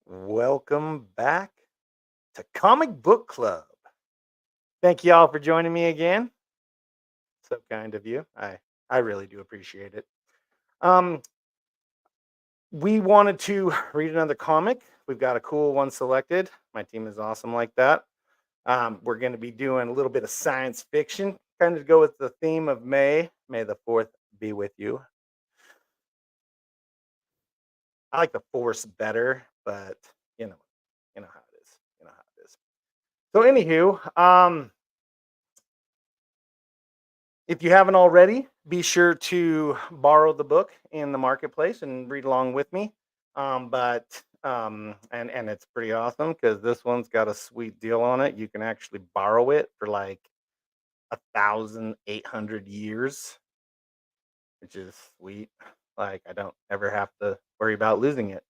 Welcome back to Comic Book Club. Thank you all for joining me again. So kind of you. I really do appreciate it. Um, we wanted to read another comic. We've got a cool one selected. My team is awesome like that. We're going to be doing a little bit of science fiction, kind of go with the theme of May. May the Fourth be with you. I like the Force better, but you know, you know how it is. You know how it is. So, anywho, if you haven't already, be sure to borrow the book in the marketplace and read along with me. And it's pretty awesome because this one's got a sweet deal on it. You can actually borrow it for like 1,800 years, which is sweet. Like I don't ever have to worry about losing it,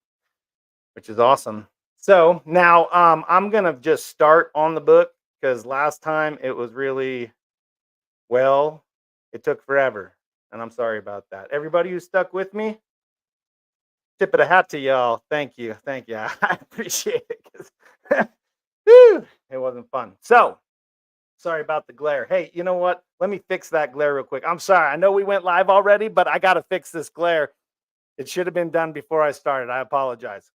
which is awesome. So now I'm gonna just start on the book because last time it was really well, it took forever, and I'm sorry about that. Everybody who stuck with me, tip of the hat to y'all. Thank you, thank you. I appreciate it 'cause whew, it wasn't fun. So sorry about the glare. Hey, you know what? Let me fix that glare real quick. I'm sorry. I know we went live already, but I got to fix this glare. It should have been done before I started. I apologize.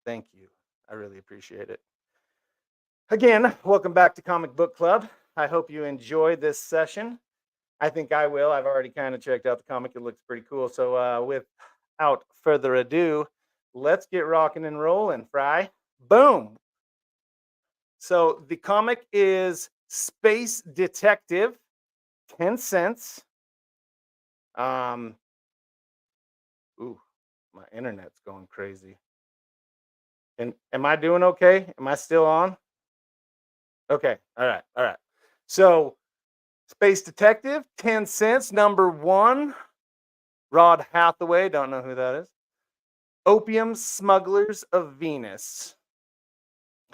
Thank you. I really appreciate it. Again, welcome back to Comic Book Club. I hope you enjoy this session. I think I will. I've already kind of checked out the comic. It looks pretty cool. So, without further ado, let's get rocking and rolling, Fry. Boom. So, the comic is Space Detective, 10 cents. Um, ooh, my internet's going crazy. And am I doing okay? Am I still on? Okay. All right. All right. So, Space Detective, 10 cents. Number one, Rod Hathaway. Don't know who that is. Opium Smugglers of Venus.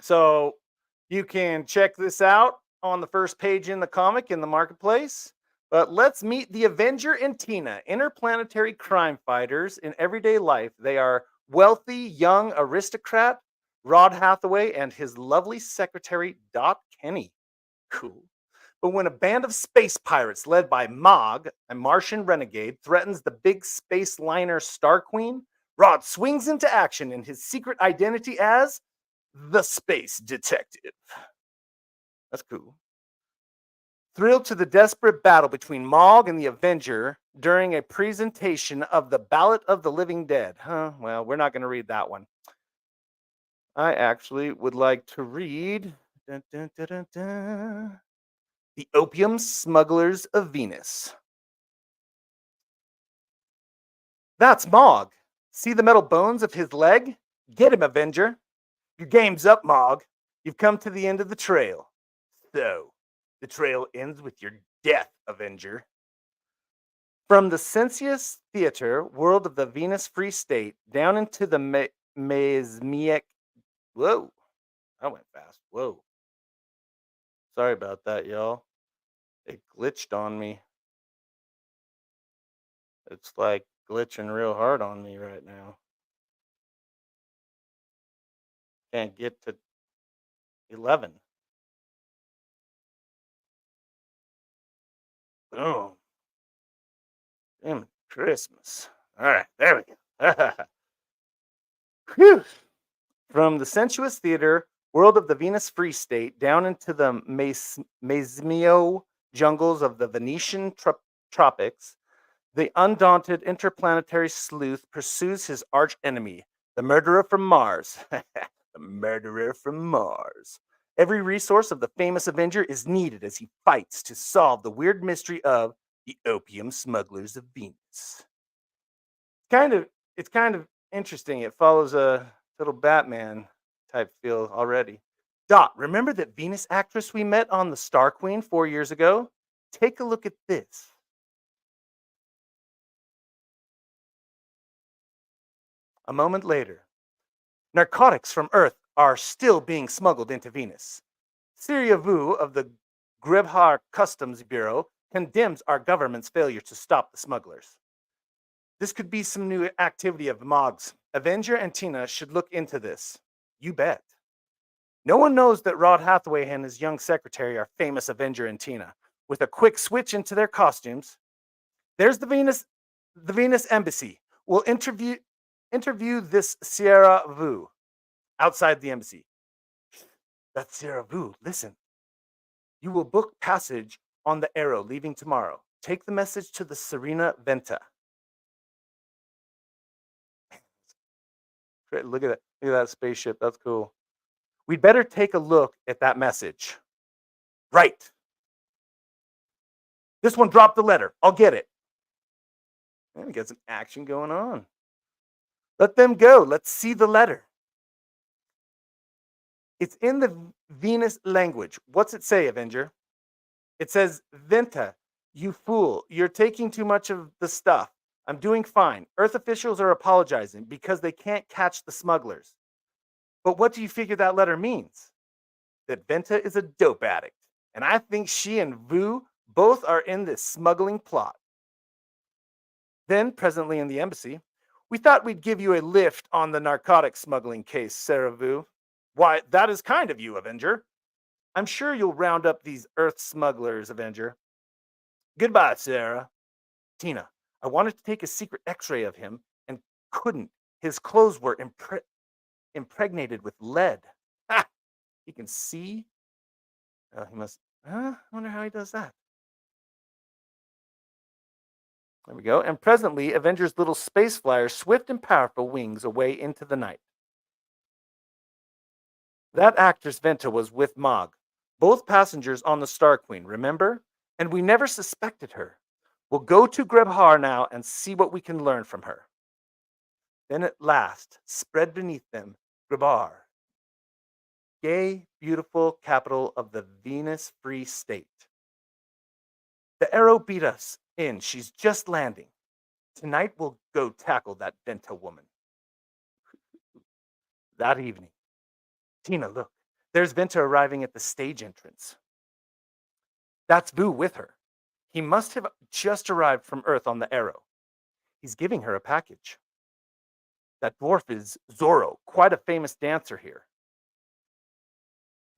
So you can check this out on the first page in the comic in the marketplace. But let's meet the Avenger and Tina, interplanetary crime fighters in everyday life. They are wealthy young aristocrat Rod Hathaway and his lovely secretary Dot Kenny. Cool. But when a band of space pirates led by Mog, a Martian renegade, threatens the big space liner Star Queen, Rod swings into action in his secret identity as the Space Detective. That's cool. Thrilled to the desperate battle between Mog and the Avenger during a presentation of the Ballad of the Living Dead. Huh? Well, we're not going to read that one. I actually would like to read dun, dun, dun, dun, dun, The Opium Smugglers of Venus. That's Mog. See the metal bones of his leg? Get him, Avenger. Your game's up, Mog. You've come to the end of the trail. So, the trail ends with your death, Avenger. From the Sensius Theater, world of the Venus Free State, down into the Mesmiec. Whoa, I went fast. Whoa. Sorry about that, y'all. It glitched on me. It's like glitching real hard on me right now. Can't get to 11. Boom. Damn Christmas. All right, there we go. Whew. From the sensuous theater, world of the Venus Free State, down into the Mesmeo jungles of the Venetian tropics, the undaunted interplanetary sleuth pursues his arch enemy, the murderer from Mars. The murderer from Mars. Every resource of the famous Avenger is needed as he fights to solve the weird mystery of the opium smugglers of Venus. It's kind of interesting. It follows a little Batman type feel already. Dot, remember that Venus actress we met on the Star Queen 4 years ago? Take a look at this. A moment later, narcotics from Earth are still being smuggled into Venus. Syria Vu of the Gribhar Customs Bureau condemns our government's failure to stop the smugglers. This could be some new activity of Mog's. Avenger and Tina should look into this. You bet. No one knows that Rod Hathaway and his young secretary are famous Avenger and Tina. With a quick switch into their costumes, there's the Venus Embassy. We'll interview this Sierra Vu outside the embassy. That's Sierra Vu. Listen. You will book passage on the Arrow leaving tomorrow. Take the message to the Serena Venta. Look at that. Look at that spaceship. That's cool. We'd better take a look at that message. Right. This one dropped the letter. I'll get it. And we got some action going on. Let them go. Let's see the letter. It's in the Venus language. What's it say, Avenger? It says, Venta, you fool. You're taking too much of the stuff. I'm doing fine. Earth officials are apologizing because they can't catch the smugglers. But what do you figure that letter means? That Venta is a dope addict. And I think she and Vu both are in this smuggling plot. Then, presently in the embassy, we thought we'd give you a lift on the narcotics smuggling case, Sarah Vu. Why, that is kind of you, Avenger. I'm sure you'll round up these Earth smugglers, Avenger. Goodbye, Sarah. Tina, I wanted to take a secret x-ray of him and couldn't. His clothes were impregnated with lead. Ha! He can see. He must. I wonder how he does that. There we go. And presently, Avenger's little space flyer, swift and powerful wings away into the night. That actress Venta was with Mog, both passengers on the Star Queen, remember? And we never suspected her. We'll go to Grebhar now and see what we can learn from her. Then at last, spread beneath them, Grebhar, gay, beautiful capital of the Venus Free State. The Arrow beat us in. She's just landing. Tonight we'll go tackle that Venta woman. That evening. Tina, look. There's Venta arriving at the stage entrance. That's Vu with her. He must have just arrived from Earth on the Arrow. He's giving her a package. That dwarf is Zorro, quite a famous dancer here.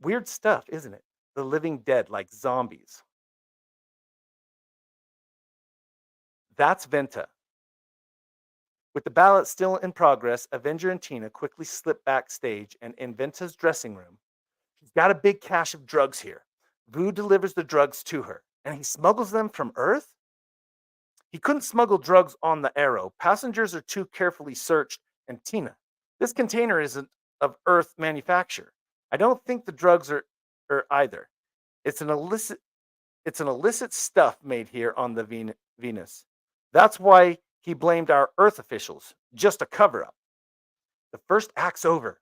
Weird stuff, isn't it? The living dead like zombies. That's Venta. With the ballot still in progress, Avenger and Tina quickly slip backstage and in Venta's dressing room. She's got a big cache of drugs here. Vu delivers the drugs to her, and he smuggles them from Earth? He couldn't smuggle drugs on the Arrow. Passengers are too carefully searched, and Tina, this container isn't of Earth manufacture. I don't think the drugs are either. It's an illicit stuff made here on the Venus. That's why he blamed our Earth officials. Just a cover-up. The first act's over.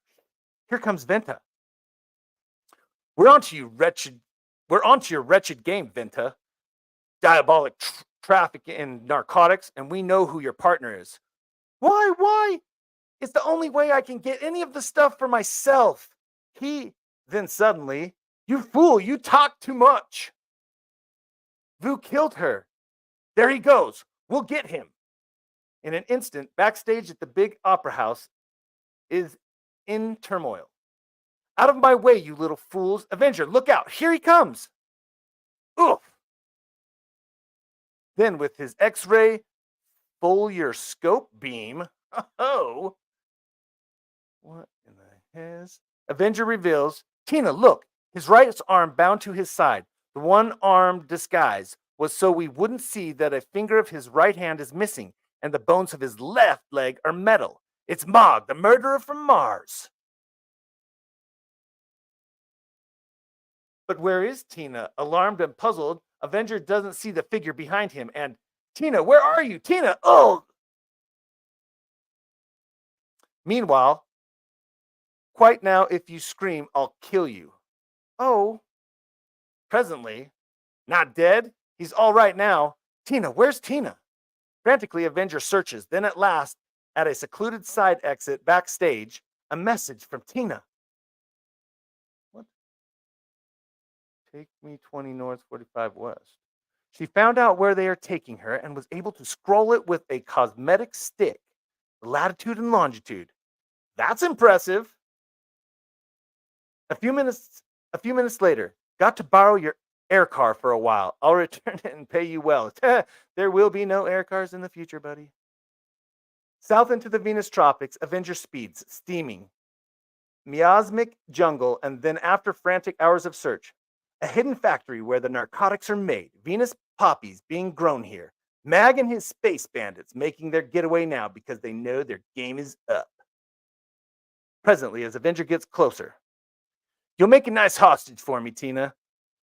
Here comes Venta. We're onto your wretched game, Venta. Diabolic traffic in narcotics, and we know who your partner is. Why? It's the only way I can get any of the stuff for myself. Then suddenly, you fool, you talk too much. Vu killed her. There he goes. We'll get him. In an instant, backstage at the big opera house is in turmoil. Out of my way, you little fools. Avenger, look out. Here he comes. Oof. Then with his X-ray foliar scope beam, oh, what in the hell? Avenger reveals, Tina, look, his right arm bound to his side. The one-armed disguise was so we wouldn't see that a finger of his right hand is missing and the bones of his left leg are metal. It's Mog, the murderer from Mars. But where is Tina? Alarmed and puzzled, Avenger doesn't see the figure behind him and, Tina, where are you? Tina, oh! Meanwhile, quite now, if you scream, I'll kill you. Oh. Presently, not dead? He's all right now. Tina, where's Tina? Frantically, Avenger searches. Then at last, at a secluded side exit backstage, a message from Tina. What? Take me 20 north, 45 west. She found out where they are taking her and was able to scroll it with a cosmetic stick, the latitude and longitude. That's impressive. A few minutes a few minutes later, got to borrow your air car for a while. I'll return it and pay you well. There will be no air cars in the future, buddy. South into the Venus tropics, Avenger speeds, steaming, miasmic jungle, and then after frantic hours of search, a hidden factory where the narcotics are made, Venus poppies being grown here. Mag and his space bandits making their getaway now because they know their game is up. Presently, as Avenger gets closer, you'll make a nice hostage for me, Tina.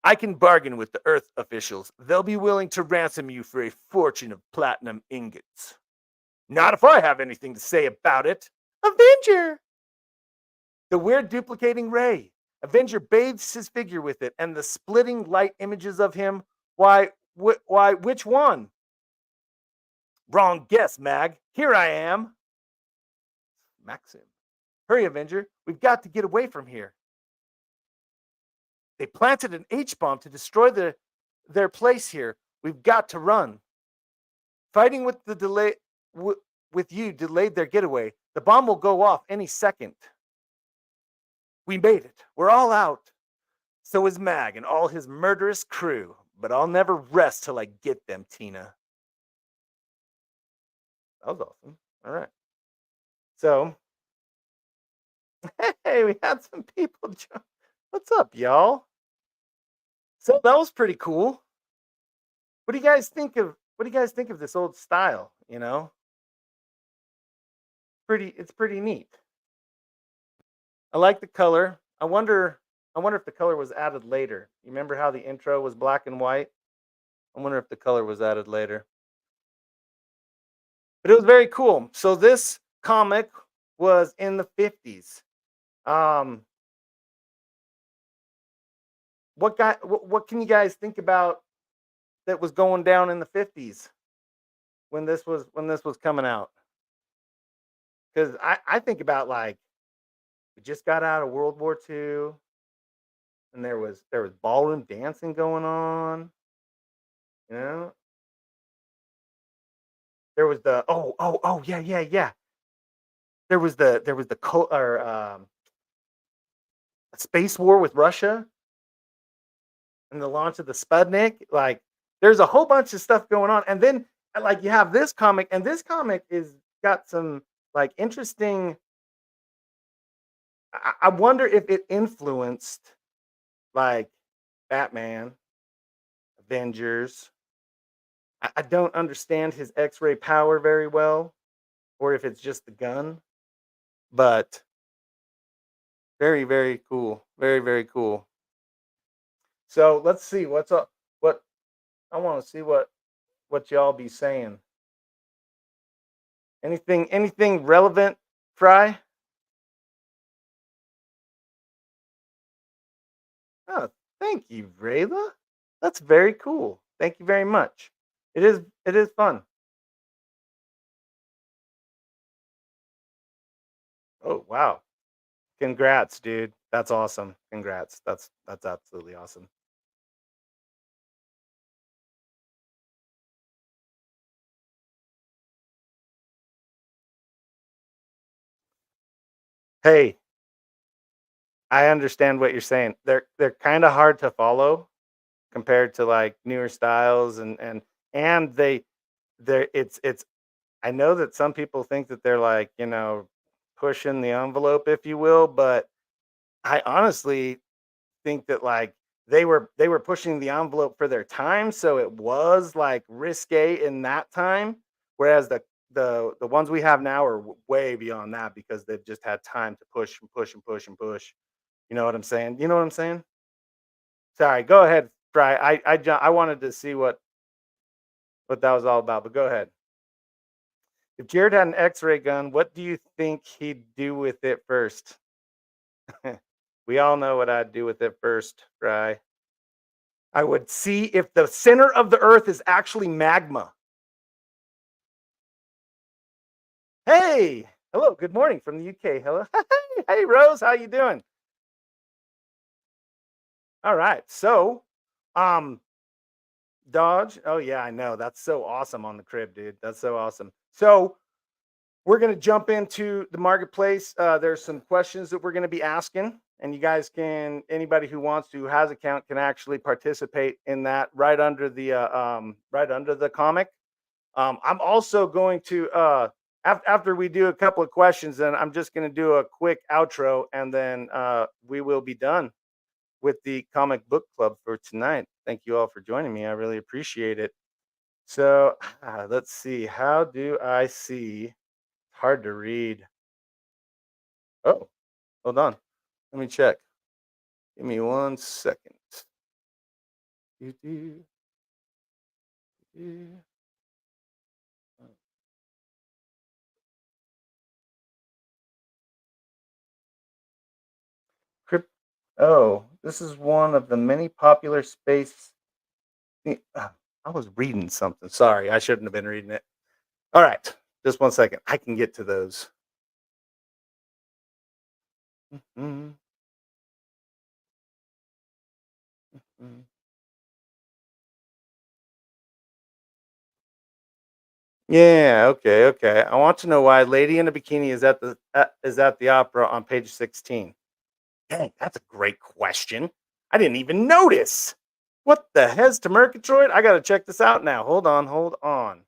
I can bargain with the Earth officials. They'll be willing to ransom you for a fortune of platinum ingots. Not if I have anything to say about it. Avenger! The weird duplicating ray. Avenger bathes his figure with it, and the splitting light images of him. Why, which one? Wrong guess, Mag. Here I am. Maxim. Hurry, Avenger. We've got to get away from here. They planted an H-bomb to destroy their place here. We've got to run. Fighting with the delay with you delayed their getaway. The bomb will go off any second. We made it. We're all out. So is Mag and all his murderous crew. But I'll never rest till I get them, Tina. That was awesome. All right. So, hey, we had some people join. What's up, y'all? So that was pretty cool. What do you guys think of this old style, you know? It's pretty neat. I like the color. I wonder if the color was added later. You remember how the intro was black and white? I wonder if the color was added later. But it was very cool. So this comic was in the 50s. What can you guys think about that was going down in the 50s when this was coming out? Because I think about, like, we just got out of World War II, and there was ballroom dancing going on. You know, there was the yeah. There was the space war with Russia and the launch of the Sputnik. Like, there's a whole bunch of stuff going on, and then, like, you have this comic, and this comic is got some, like, interesting. I wonder if it influenced, like, Batman, Avengers. I don't understand his X-ray power very well, or if it's just the gun, but very, very cool. Very, very cool. So let's see what's up. What I want to see what y'all be saying. Anything relevant, Fry? Oh, thank you, Rayla. That's very cool. Thank you very much. It is fun. Oh, wow. Congrats, dude. That's awesome. Congrats. That's absolutely awesome. Hey, I understand what you're saying. They're kind of hard to follow compared to, like, newer styles, and they're it's I know that some people think that they're, like, pushing the envelope, if you will, but I honestly think that, like, they were pushing the envelope for their time, so it was, like, risque in that time, whereas the ones we have now are way beyond that because they've just had time to push and push and push and push. You know what I'm saying? You know what I'm saying? Sorry, go ahead, Fry. I wanted to see what that was all about, but go ahead. If Jared had an X-ray gun, what do you think he'd do with it first? We all know what I'd do with it first, Fry. I would see if the center of the Earth is actually magma. Hey, hello, good morning from the UK. Hello, hey Rose, how you doing? All right. So, um, Dodge. Oh yeah, I know. That's so awesome on the crib, dude. That's so awesome. So we're gonna jump into the marketplace. There's some questions that we're gonna be asking, and you guys can anybody who wants to who has account can actually participate in that right under the comic. I'm also going to after we do a couple of questions, then I'm just going to do a quick outro, and then we will be done with the comic book club for tonight. Thank you all for joining me. I really appreciate it. So let's see. How do I see? Hard to read. Oh, hold on. Let me check. Give me 1 second. Do, do, do. Crypt. Oh, this is one of the many popular space. I was reading something. Sorry, I shouldn't have been reading it. All right, just 1 second. I can get to those. Mhm, mhm. Yeah. Okay. Okay. I want to know why Lady in a Bikini is at the opera on page 16. Dang, that's a great question. I didn't even notice. What the hell's to Murgatroyd? I gotta check this out now. Hold on. Hold on.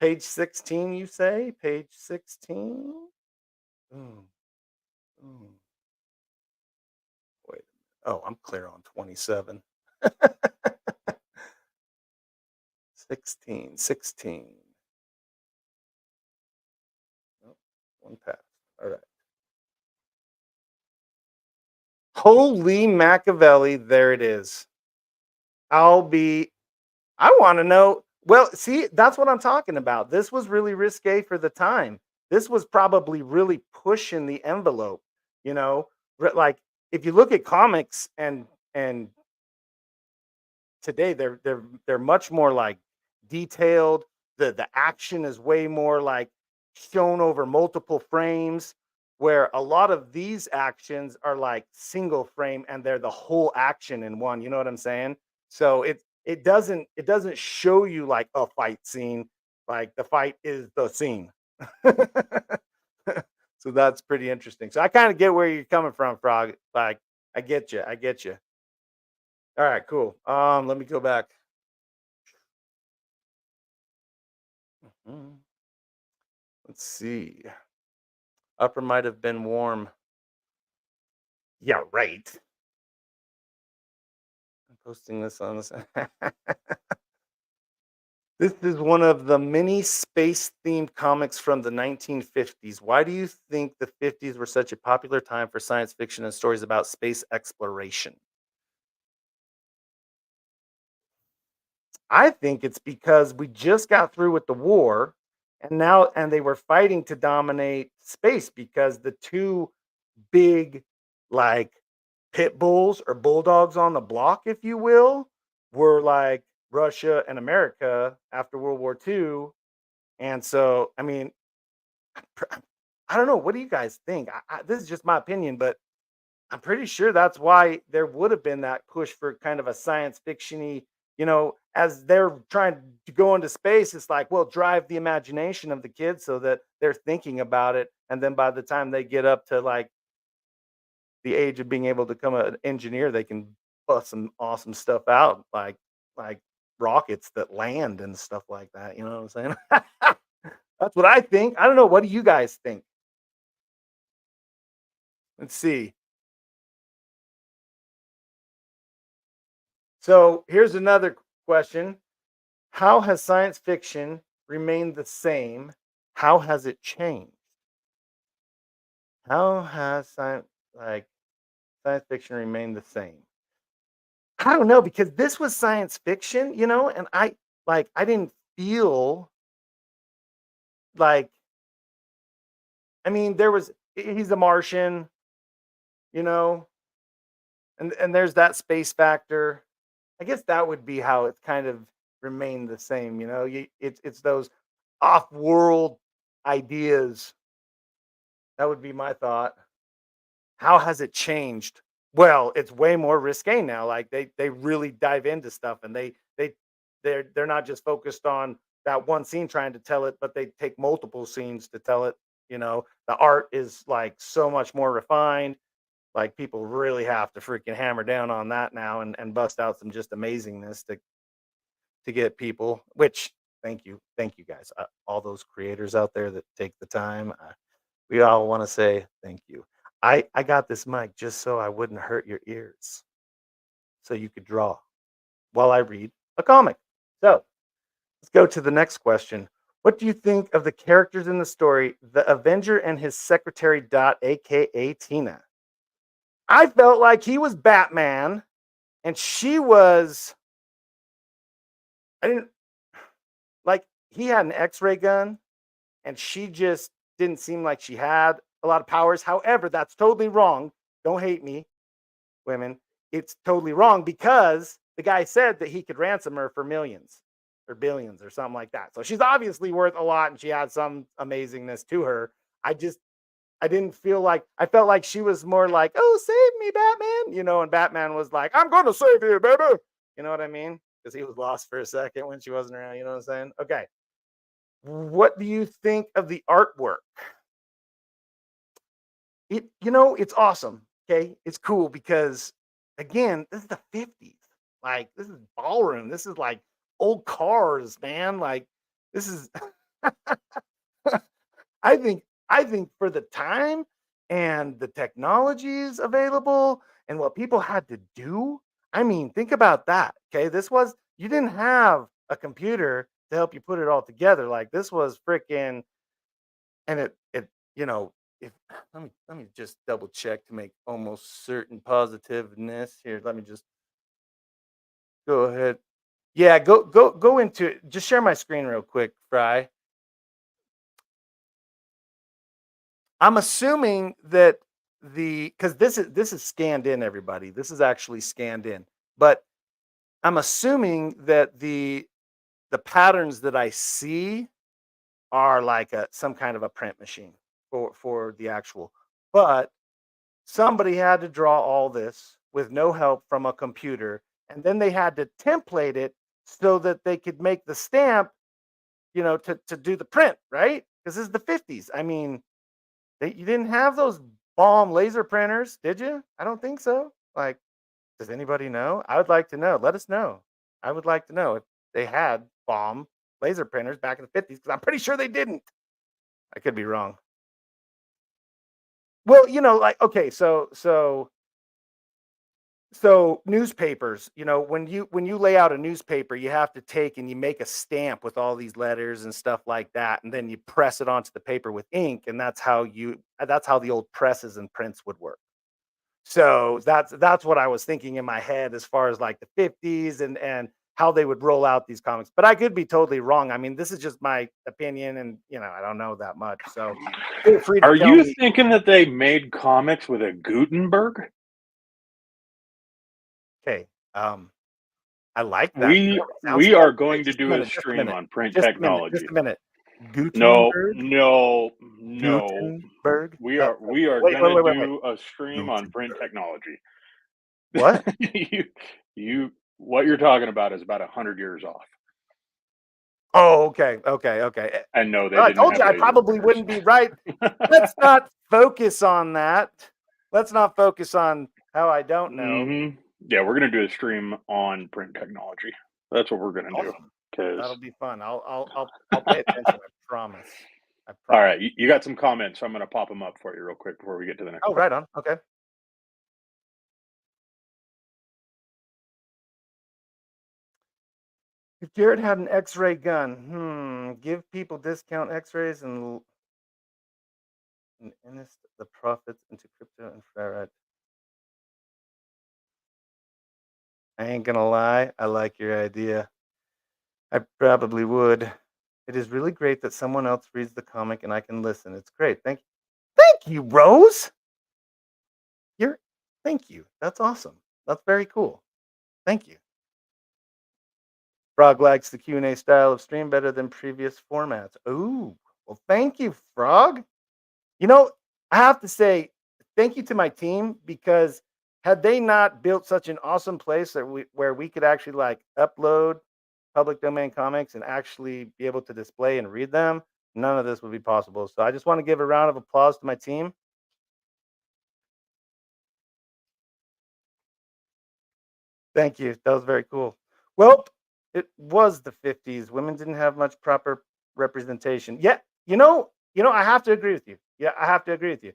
Page 16, you say? Page 16? Mm, mm. Wait. Oh, I'm clear on 27. 16, 16. Oh, one pass. All right. Holy Machiavelli, there it is. I'll be I wanna know well, see, that's what I'm talking about. This was really risque for the time. This was probably really pushing the envelope, you know? Like, if you look at comics and today they're much more like detailed. The action is way more like shown over multiple frames, where a lot of these actions are like single frame and they're the whole action in one. You know what I'm saying? So it doesn't show you like a fight scene. Like the fight is the scene. So that's pretty interesting. So I kind of get where you're coming from, Frog. Like I get you. I get you. All right, cool. Let me go back. Mhm. Let's see. Upper might have been warm. Yeah, right. I'm posting this on this. This is one of the many space themed comics from the 1950s. Why do you think the 50s were such a popular time for science fiction and stories about space exploration? I think it's because we just got through with the war and they were fighting to dominate space because the two big like pit bulls or bulldogs on the block, if you will, were like Russia and America after World War II. And so, I mean, I don't know. What do you guys think? This is just my opinion, but I'm pretty sure that's why there would have been that push for kind of a science fictiony, as they're trying to go into space, it's like, well, drive the imagination of the kids so that they're thinking about it. And then by the time they get up to like the age of being able to become an engineer, they can bust some awesome stuff out, like rockets that land and stuff like that. You know what I'm saying? That's what I think. I don't know. What do you guys think? Let's see. So here's another question. How has science fiction remained the same? How has it changed? How has science fiction remained the same? I don't know because this was science fiction, and I didn't feel like I mean there was he's a Martian, you know, and there's that space factor. I guess that would be how it's kind of remained the same, it's those off-world ideas. That would be my thought. How has it changed? Well, it's way more risque now. Like they really dive into stuff, and they're not just focused on that one scene trying to tell it, but they take multiple scenes to tell it. The art is like so much more refined. Like people really have to freaking hammer down on that now and bust out some just amazingness to get people. Which thank you guys, all those creators out there that take the time. We all want to say thank you. I got this mic just so I wouldn't hurt your ears, so you could draw while I read a comic. So let's go to the next question. What do you think of the characters in the story, the Avenger and his secretary Dot, aka Tina? I felt like he was Batman and she was, I didn't like, he had an X-ray gun and she just didn't seem like she had a lot of powers. However, that's totally wrong. Don't hate me, women. It's totally wrong because the guy said that he could ransom her for millions or billions or something like that. So she's obviously worth a lot and she had some amazingness to her. I didn't feel like, I felt like she was more like, "Oh, save me, Batman," and Batman was like, "I'm going to save you, baby." You know what I mean? Because he was lost for a second when she wasn't around. You know what I'm saying? Okay. What do you think of the artwork? It's awesome. Okay. It's cool because, again, this is the 50s. Like, this is ballroom. This is like old cars, man. Like, this is, I think for the time and the technologies available and what people had to do, I mean, think about that. Okay. You didn't have a computer to help you put it all together. Like, this was freaking, and if let me just double check to make almost certain positiveness here. Let me just go ahead. Yeah, go into it. Just share my screen real quick, Fry. I'm assuming that because this is scanned in, everybody. This is actually scanned in, but I'm assuming that the patterns that I see are like some kind of a print machine for the actual. But somebody had to draw all this with no help from a computer, and then they had to template it so that they could make the stamp, to do the print, right? Because this is the 50s. I mean, you didn't have those bomb laser printers, did you? I don't think so. Like, does anybody know? I would like to know. Let us know. I would like to know if they had bomb laser printers back in the 50s because I'm pretty sure they didn't. I could be wrong. Well, like, okay, so newspapers, when you lay out a newspaper, you have to take and you make a stamp with all these letters and stuff like that, and then you press it onto the paper with ink, and that's how the old presses and prints would work. So that's what I was thinking in my head as far as like the 50s and how they would roll out these comics. But I could be totally wrong. I mean, this is just my opinion, and I don't know that much. So feel free to Are tell you me. thinking that they made comics with a Gutenberg? Okay. I like that. We Sounds we are okay, going to just a do a minute, just a stream minute, on print just a minute, just technology. a minute. No, Gutenberg? no, no. Gutenberg? We are Wait, gonna wait, wait, wait, wait. do a stream on print Gutenberg. technology. What? you what you're talking about is about 100 years off. Oh, okay, okay, okay. And no, they Well, I didn't told you have I laser probably printers. wouldn't be right. Let's not focus on that. Let's not focus on how I don't know. Yeah, we're gonna do a stream on print technology. That's what we're gonna do. Awesome. Because That'll be fun. I'll pay attention, I promise. I all promise. right, you got some comments, so I'm gonna pop them up for you real quick before we get to the next Oh, one. right on. Okay. If Jared had an X-ray gun, give people discount X-rays and invest the profits into crypto infrared. I ain't gonna lie, I like your idea. I probably would. It is really great that someone else reads the comic and I can listen. It's great. Thank you. Thank you, Rose. You're Thank you. That's awesome. That's very cool. Thank you. Frog likes the Q&A style of stream better than previous formats. Ooh. Well, thank you, Frog. You know, I have to say thank you to my team because had they not built such an awesome place where we could actually like upload public domain comics and actually be able to display and read them, none of this would be possible. So I just want to give a round of applause to my team. Thank you. That was very cool. Well, it was the 50s. Women didn't have much proper representation. Yeah, I have to agree with you. Yeah, I have to agree with you.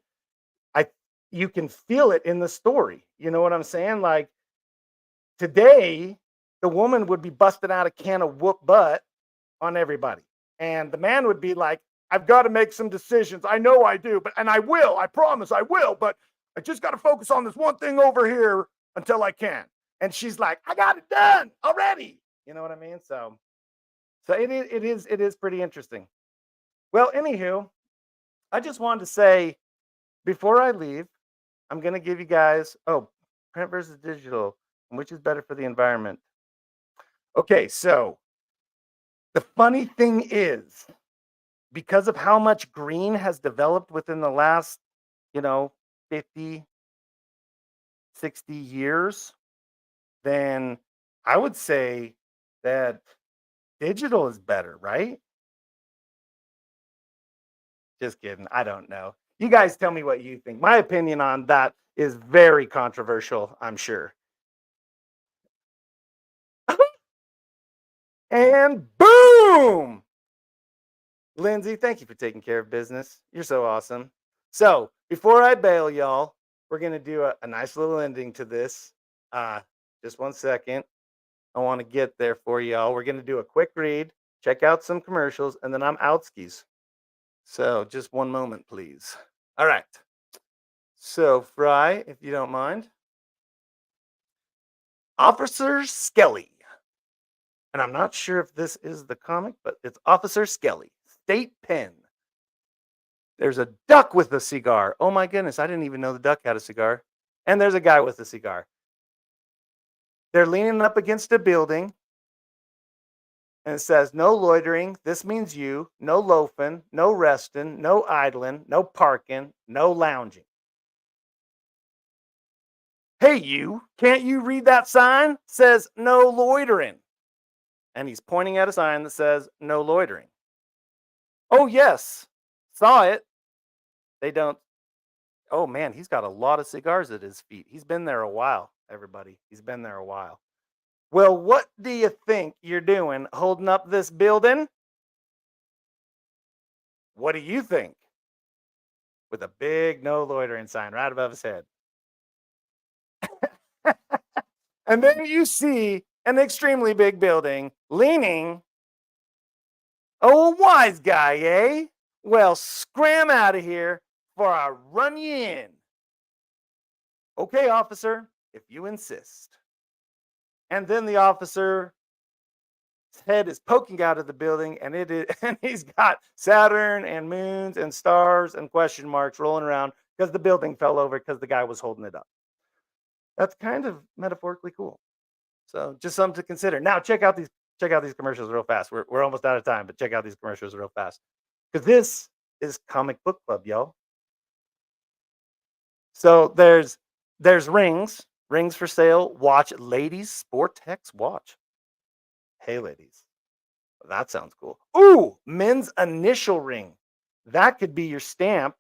I You can feel it in the story. You know what I'm saying? Like today, the woman would be busting out a can of whoop butt on everybody. And the man would be like, I've got to make some decisions. I know I do, and I will. I promise I will, but I just got to focus on this one thing over here until I can. And she's like, I got it done already. You know what I mean? So it is pretty interesting. Well, anywho, I just wanted to say before I leave, I'm gonna give you guys print versus digital, and which is better for the environment. Okay, so the funny thing is, because of how much green has developed within the last, 50, 60 years, then I would say that digital is better, right? Just kidding. I don't know. You guys tell me what you think. My opinion on that is very controversial, I'm sure. And boom! Lindsay, thank you for taking care of business. You're so awesome. So, before I bail, y'all, we're going to do a nice little ending to this. Just 1 second. I want to get there for y'all. We're going to do a quick read, check out some commercials, and then I'm out skis. So, just one moment, please. All right. So, Fry, if you don't mind. Officer Skelly. And I'm not sure if this is the comic, but it's Officer Skelly, State Pen. There's a duck with a cigar. Oh my goodness, I didn't even know the duck had a cigar. And there's a guy with a cigar. They're leaning up against a building. And it says, no loitering. This means you. No loafing. No resting. No idling. No parking. No lounging. Hey, you. Can't you read that sign? It says no loitering. And he's pointing at a sign that says no loitering. Oh, yes. Saw it. They don't. Oh, man, he's got a lot of cigars at his feet. He's been there a while, everybody. He's been there a while. Well, what do you think you're doing holding up this building? What do you think? With a big no loitering sign right above his head. And then you see an extremely big building leaning. Oh, a wise guy, eh? Well, scram out of here before I run you in. Okay, officer, if you insist. And then the officer's head is poking out of the building, and and he's got Saturn and moons and stars and question marks rolling around because the building fell over because the guy was holding it up. That's kind of metaphorically cool. So just something to consider. Now check out these commercials real fast. We're almost out of time, but check out these commercials real fast. Because this is Comic Book Club, y'all. So there's rings for sale. Watch ladies Sportex watch. Hey ladies, that sounds cool. Ooh, men's initial ring. That could be your stamp,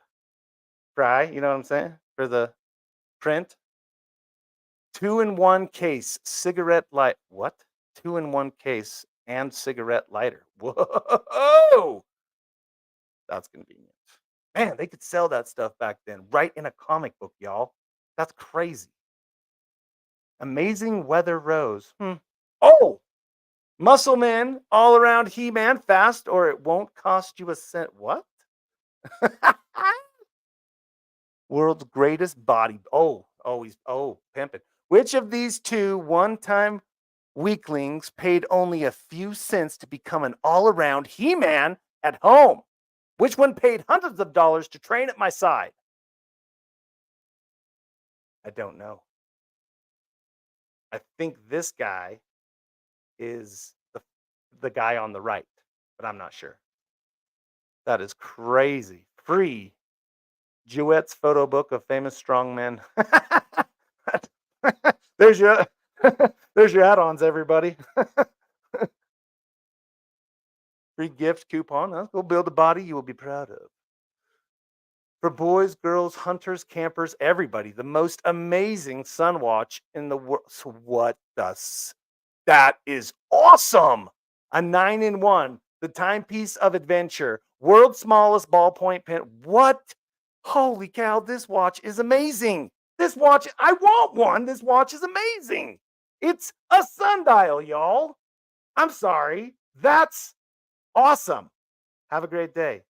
Fry. You know what I'm saying for the print. 2-in-1 case cigarette light. What? 2-in-1 case and cigarette lighter. Whoa, that's convenient. Man, they could sell that stuff back then, right in a comic book, y'all. That's crazy. Amazing Weather Rose. Oh, Muscle Man, all around He Man, fast or it won't cost you a cent. What? World's greatest body. He's pimping. Which of these two one-time weaklings paid only a few cents to become an all-around He Man at home? Which one paid hundreds of dollars to train at my side? I don't know. I think this guy is the guy on the right, but I'm not sure. That is crazy. Free Jewette's photo book of famous strongmen. There's your there's your add-ons, everybody. Free gift coupon. Huh? Go build a body you will be proud of. For boys, girls, hunters, campers, everybody, the most amazing sun watch in the world. So what does that is awesome? A 9-in-1, the timepiece of adventure, world's smallest ballpoint pen. What? Holy cow! This watch is amazing. This watch, I want one. This watch is amazing. It's a sundial, y'all. I'm sorry. That's awesome. Have a great day.